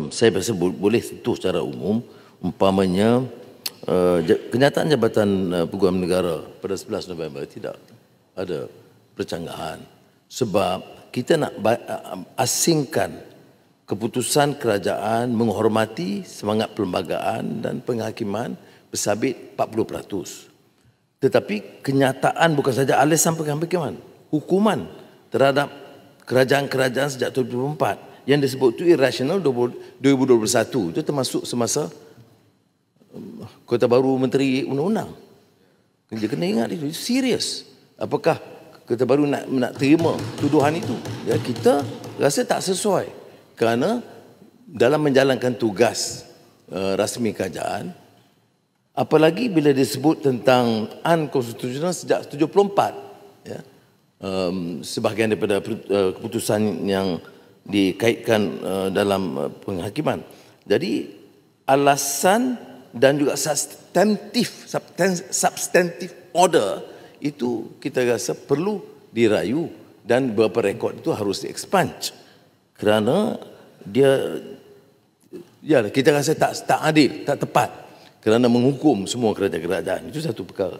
saya rasa boleh sentuh secara umum, umpamanya kenyataan Jabatan Peguam Negara pada 11 November tidak ada percanggahan sebab kita nak asingkan keputusan kerajaan menghormati semangat perlembagaan dan penghakiman bersabit 40%. Tetapi kenyataan bukan saja alasan penghakiman, hukuman terhadap kerajaan-kerajaan sejak 2004 yang disebut itu irrational 2021 itu termasuk semasa Kota Baru Menteri Undang-Undang. Dia kena ingat itu serius. Apakah Kota Baru nak terima tuduhan itu? Ya, kita rasa tak sesuai kerana dalam menjalankan tugas rasmi kerajaan, apalagi bila disebut tentang unconstitutional sejak 74, ya, sebahagian daripada keputusan yang dikaitkan dalam penghakiman. Jadi alasan dan juga substantive order itu kita rasa perlu dirayu dan beberapa rekod itu harus di-expunge kerana dia, ya, kita rasa tak adil, tak tepat kerana menghukum semua kerajaan-kerajaan. Itu satu perkara.